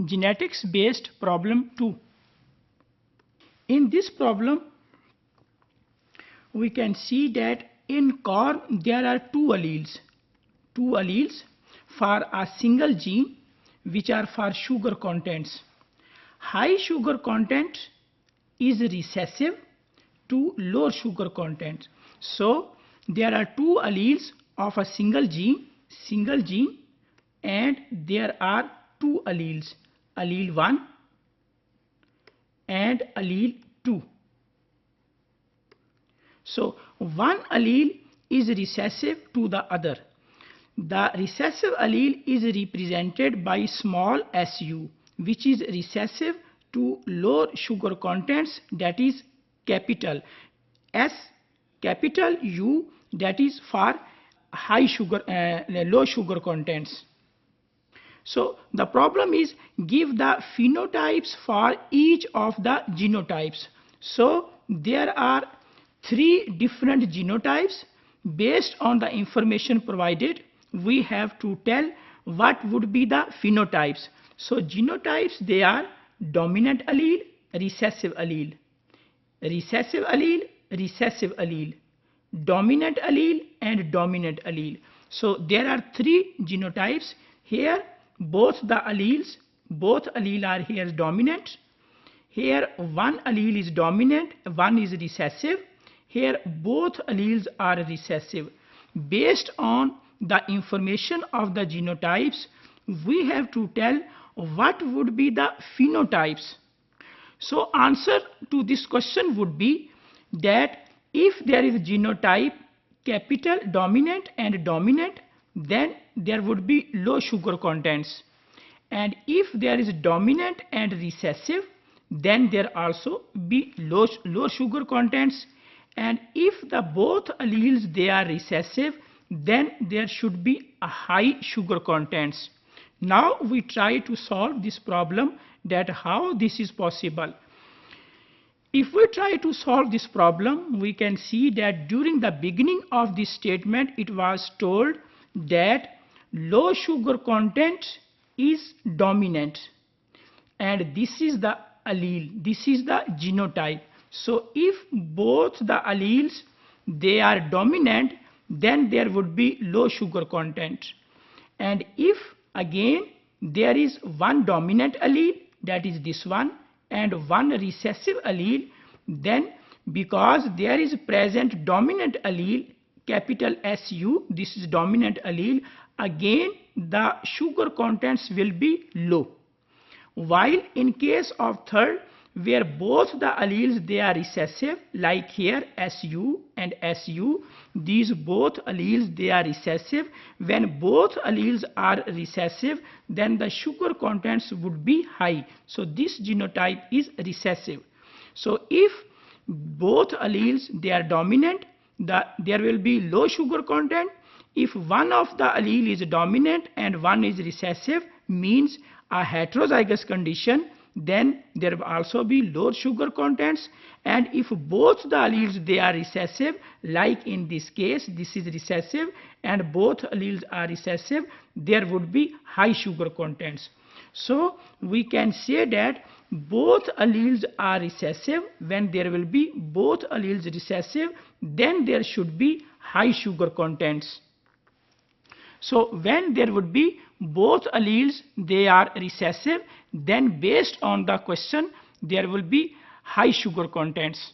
genetics based problem 2. In this problem, we can see that in corn there are two alleles for a single gene which are for sugar contents. High sugar content is recessive to low sugar content. So there are two alleles of a single gene, and there are two alleles, allele 1 and allele 2. So one allele is recessive to the other. The recessive allele is represented by small su, which is recessive to low sugar contents, that is capital S, capital U, that is for low sugar contents. So the problem is give the phenotypes for each of the genotypes. So there are 3 different genotypes. Based on the information provided, we have to tell what would be the phenotypes. So genotypes, they are dominant allele, recessive allele, recessive allele, recessive allele, dominant allele and dominant allele. So there are 3 genotypes. Here both allele are here dominant. Here one allele is dominant, one is recessive. Here both alleles are recessive. Based on the information of the genotypes, we have to tell what would be the phenotypes. So answer to this question would be that if there is genotype capital dominant and dominant, then there would be low sugar contents. And if there is dominant and recessive, then there also be low sugar contents. And if the both alleles they are recessive, then there should be a high sugar contents. Now we try to solve this problem, that how this is possible. If we try to solve this problem, we can see that during the beginning of this statement it was told that low sugar content is dominant, and this is the allele, this is the genotype. So if both the alleles they are dominant, then there would be low sugar content. And if again there is one dominant allele, that is this one, and one recessive allele, then because there is present dominant allele capital SU, this is dominant allele, again the sugar contents will be low. While in case of third, where both the alleles they are recessive, like here SU and SU, these both alleles they are recessive. When both alleles are recessive, then the sugar contents would be high. So this genotype is recessive. So if both alleles they are dominant, there will be low sugar content. If one of the allele is dominant and one is recessive, means a heterozygous condition, then there will also be low sugar contents. And if both the alleles they are recessive, like in this case this is recessive and both alleles are recessive, there would be high sugar contents. So we can say that both alleles are recessive. When there will be both alleles recessive, then there should be high sugar contents. So when there would be both alleles they are recessive, then based on the question there will be high sugar contents.